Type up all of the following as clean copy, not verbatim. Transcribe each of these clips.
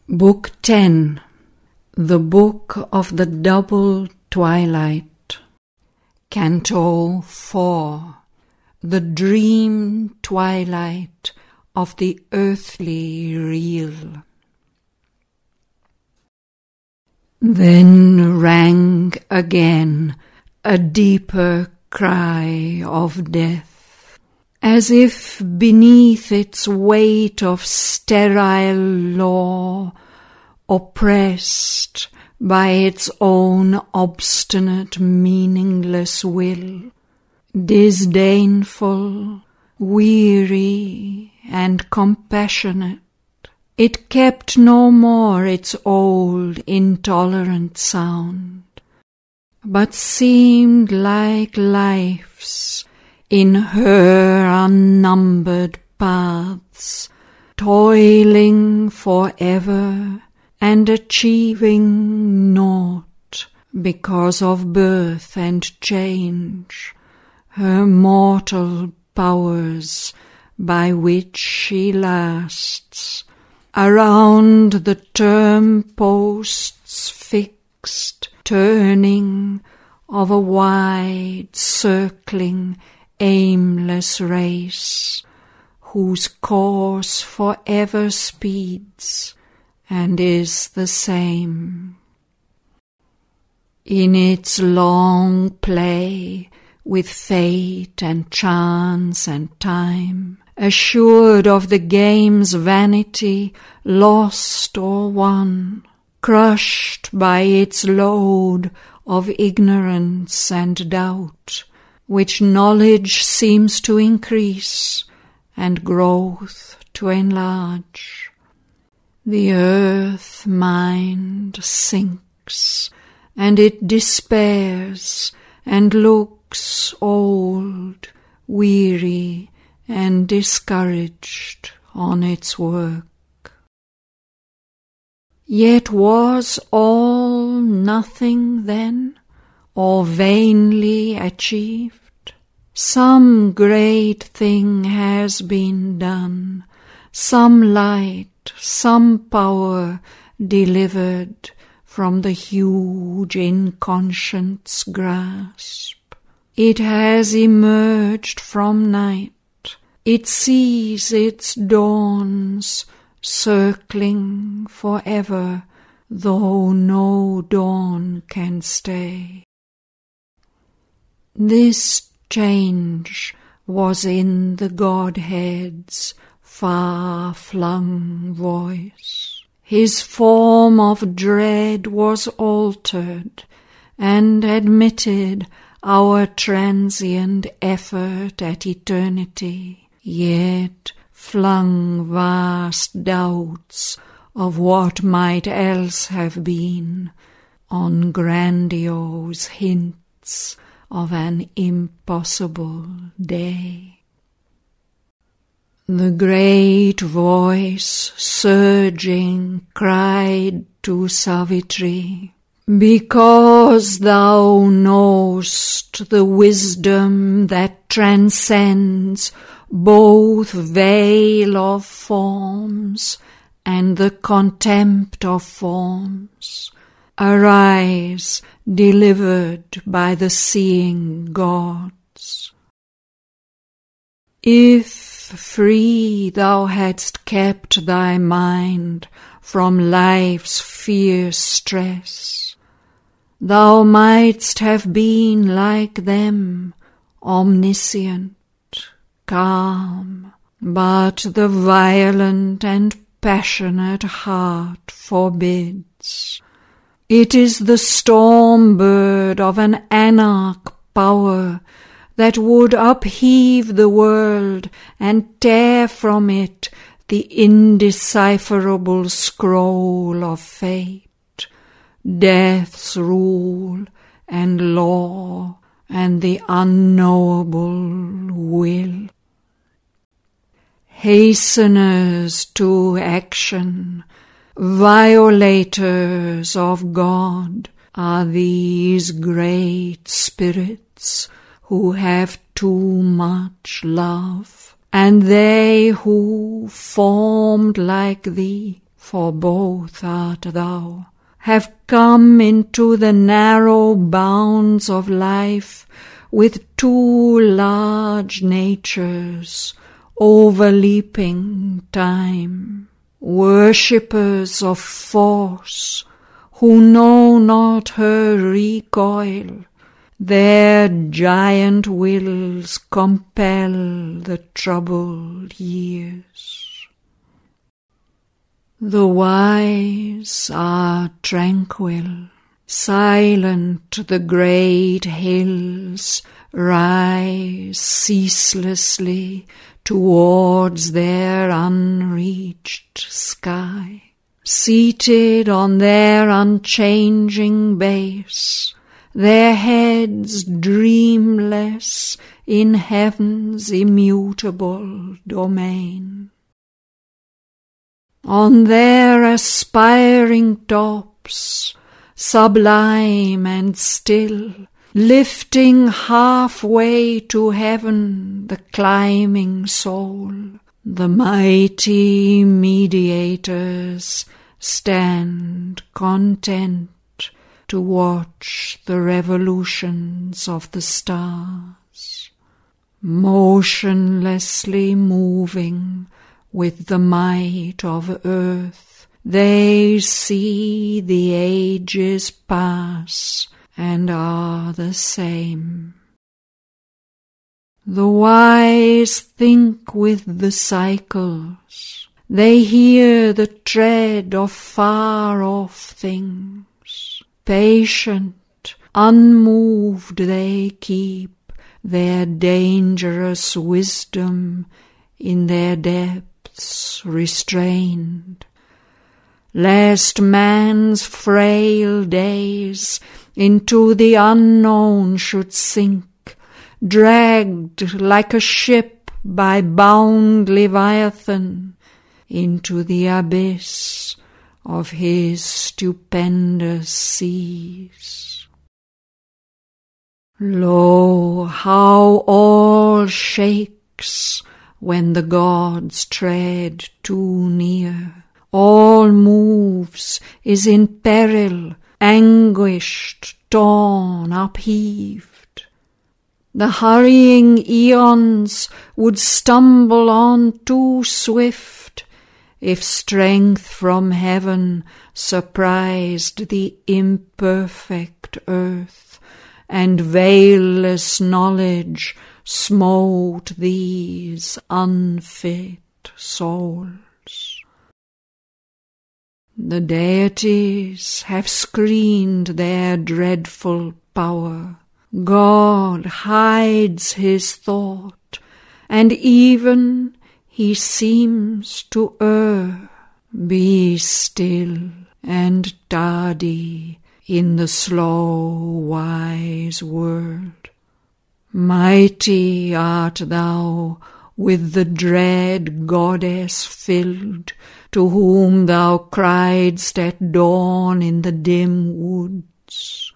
Book 10. The Book of the Double Twilight. Canto 4. The Dream Twilight of the Earthly Real. Then rang again a deeper cry of death, as if beneath its weight of sterile law, oppressed by its own obstinate, meaningless will, disdainful, weary, and compassionate, it kept no more its old intolerant sound, but seemed like life's in her unnumbered paths, toiling forever and achieving naught because of birth and change, her mortal powers by which she lasts, around the term posts fixed, turning of a wide, circling, aimless race, whose course forever speeds and is the same. In its long play with fate and chance and time, assured of the game's vanity, lost or won, crushed by its load of ignorance and doubt, which knowledge seems to increase and growth to enlarge. The earth mind sinks, and it despairs and looks old, weary, and discouraged on its work. Yet was all nothing then, or vainly achieved? Some great thing has been done, some light, some power delivered from the huge inconscient's grasp. It has emerged from night, it sees its dawns circling forever, though no dawn can stay. This change was in the Godhead's far-flung voice. His form of dread was altered, and admitted our transient effort at eternity, yet flung vast doubts of what might else have been, on grandiose hints of an impossible day. The great voice, surging, cried to Savitri, "Because thou know'st the wisdom that transcends both veil of forms and the contempt of forms, arise, delivered by the seeing gods. If free thou hadst kept thy mind from life's fierce stress, thou mightst have been like them, omniscient, calm, but the violent and passionate heart forbids. It is the storm bird of an anarch power that would upheave the world and tear from it the indecipherable scroll of fate, death's rule and law and the unknowable will. Hasteners to action, violators of God, are these great spirits who have too much love, and they who, formed like thee, for both art thou, have come into the narrow bounds of life with two large natures, overleaping time, worshippers of force, who know not her recoil. Their giant wills compel the troubled years. The wise are tranquil, silent the great hills rise ceaselessly towards their unreached sky. Seated on their unchanging base, their heads dreamless in heaven's immutable domain. On their aspiring tops, sublime and still, lifting halfway to heaven the climbing soul, the mighty mediators stand content to watch the revolutions of the stars, motionlessly moving with the might of earth. They see the ages pass and are the same. The wise think with the cycles. They hear the tread of far-off things. Patient, unmoved they keep their dangerous wisdom in their depths restrained, lest man's frail days into the unknown should sink, dragged like a ship by bound Leviathan into the abyss of his stupendous seas. Lo, how all shakes when the gods tread too near. All moves, is in peril, anguished, torn, upheaved. The hurrying eons would stumble on too swift, if strength from heaven surprised the imperfect earth, and veilless knowledge smote these unfit souls. The deities have screened their dreadful power. God hides his thought, and even he seems to err. Be still and tardy in the slow, wise world. Mighty art thou, with the dread goddess filled, to whom thou criedst at dawn in the dim woods.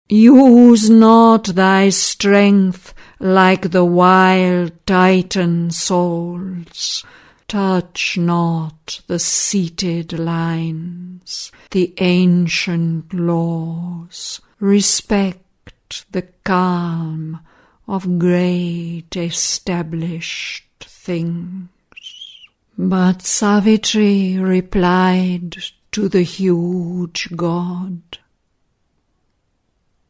Use not thy strength like the wild Titan souls. Touch not the seated lines, the ancient laws. Respect the calm of great established things. But Savitri replied to the huge god,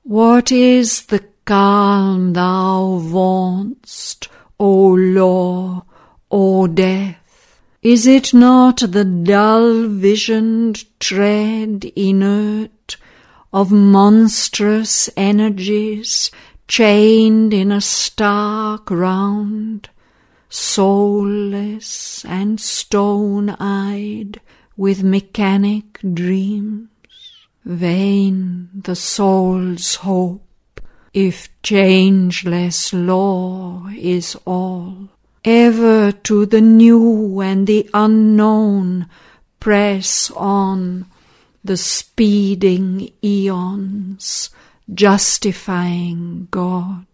What is the calm thou vaunt'st, O law, O death? Is it not the dull-visioned tread inert of monstrous energies chained in a stark round, soulless and stone-eyed with mechanic dreams? Vain the soul's hope, if changeless law is all. Ever to the new and the unknown press on the speeding eons, justifying God.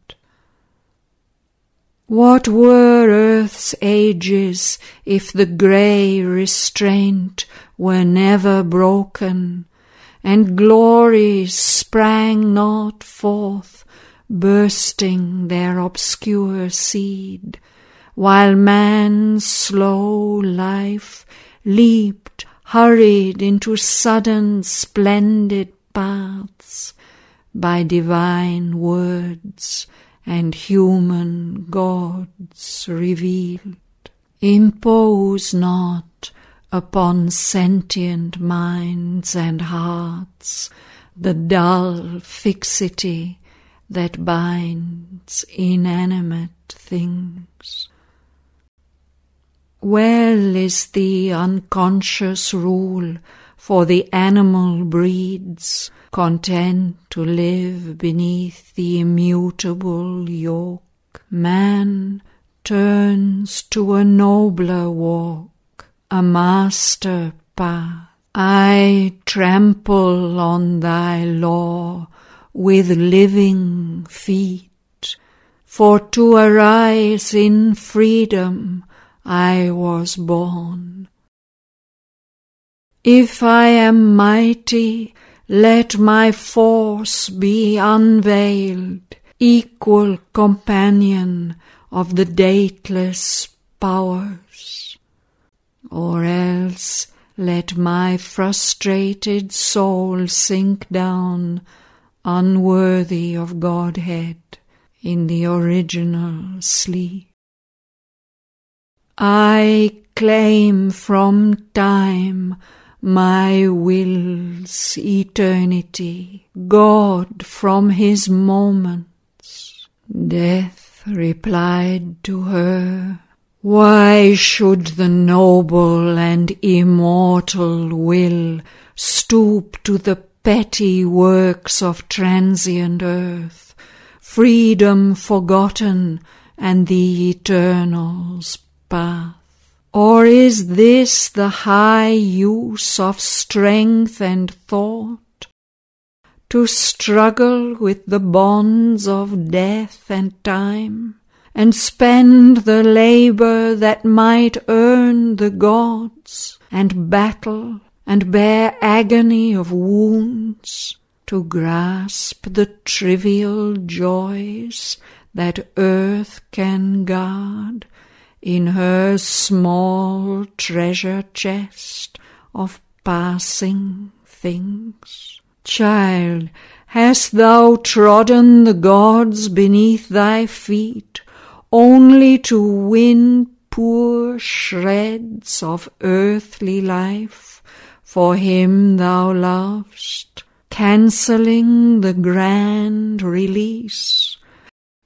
What were earth's ages if the grey restraint were never broken, and glories sprang not forth, bursting their obscure seed, while man's slow life leaped, hurried into sudden splendid paths, by divine words and human gods revealed. Impose not upon sentient minds and hearts the dull fixity that binds inanimate things. Well is the unconscious rule for the animal breeds, content to live beneath the immutable yoke. Man turns to a nobler walk, a master path. I trample on thy law with living feet, for to arise in freedom I was born. If I am mighty, let my force be unveiled, equal companion of the dateless powers. Or else let my frustrated soul sink down, unworthy of Godhead, in the original sleep. I claim from time my will's eternity, God from his moments. Death replied to her, why should the noble and immortal will stoop to the petty works of transient earth, freedom forgotten and the eternal's path? Or is this the high use of strength and thought, to struggle with the bonds of death and time, and spend the labour that might earn the gods, and battle and bear agony of wounds, to grasp the trivial joys that earth can guard in her small treasure chest of passing things? Child, hast thou trodden the gods beneath thy feet, only to win poor shreds of earthly life for him thou lovest, cancelling the grand release,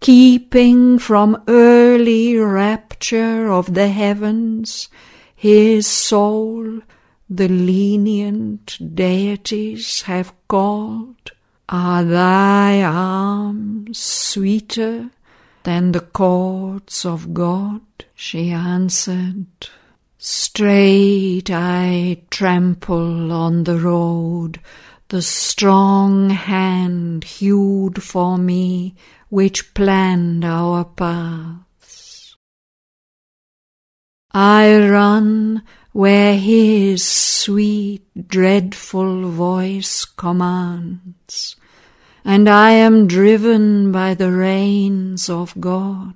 keeping from early rapture of the heavens his soul the lenient deities have called? Are thy arms sweeter than the chords of God? She answered, straight I trample on the road the strong hand hewed for me, which planned our paths. I run where his sweet, dreadful voice commands, and I am driven by the reins of God.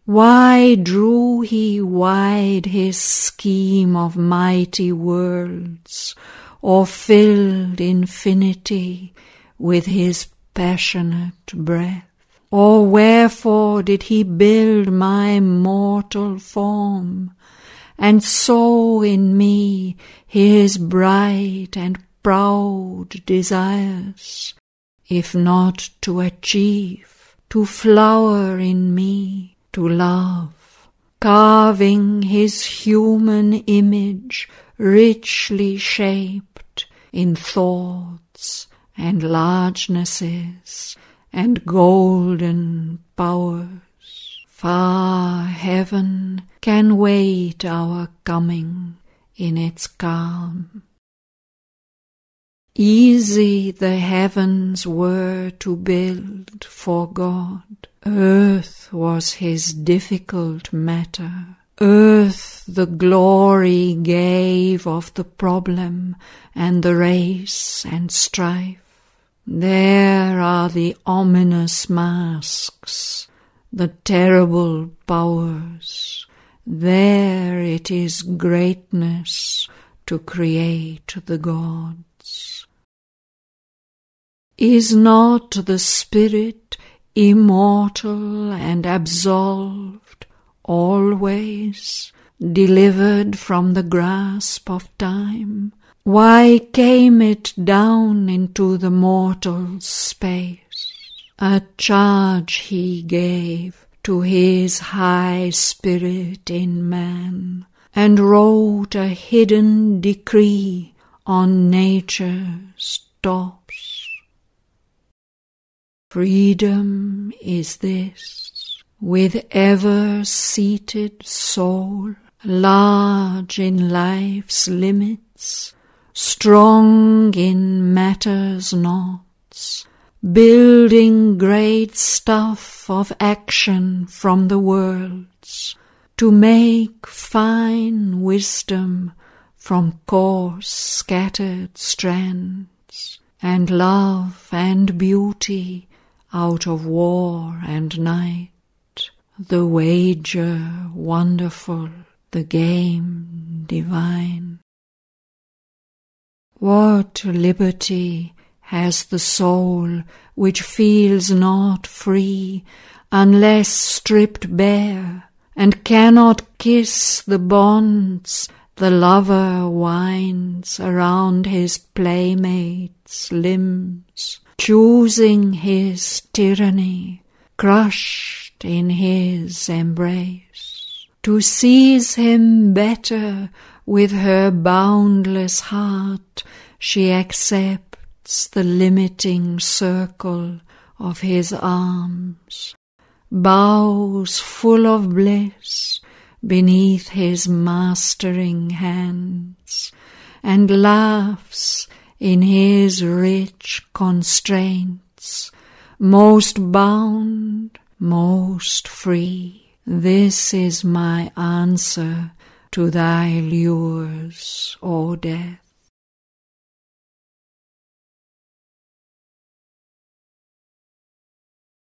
Why drew he wide his scheme of mighty worlds, or filled infinity with his passionate breath? Or wherefore did he build my mortal form, and sow in me his bright and proud desires, if not to achieve, to flower in me, to love, carving his human image richly shaped in thoughts and largenesses and golden powers? Far heaven can wait our coming in its calm. Easy the heavens were to build for God, Earth was his difficult matter. Earth the glory gave of the problem and the race and strife. There are the ominous masks, the terrible powers. There it is greatness to create the gods. Is not the spirit immortal and absolved, always delivered from the grasp of time? Why came it down into the mortal space? A charge he gave to his high spirit in man, and wrote a hidden decree on nature's tops. Freedom is this, with ever-seated soul, large in life's limits, strong in matter's knots, building great stuff of action from the worlds, to make fine wisdom from coarse scattered strands, and love and beauty out of war and night, the wager wonderful, the game divine. What liberty has the soul which feels not free, unless stripped bare, and cannot kiss the bonds the lover winds around his playmate's limbs, choosing his tyranny, crushed in his embrace, to seize him better with her boundless heart. She accepts the limiting circle of his arms, bows full of bliss beneath his mastering hands, and laughs in his rich constraints, most bound, most free. This is my answer to thy lures, O death.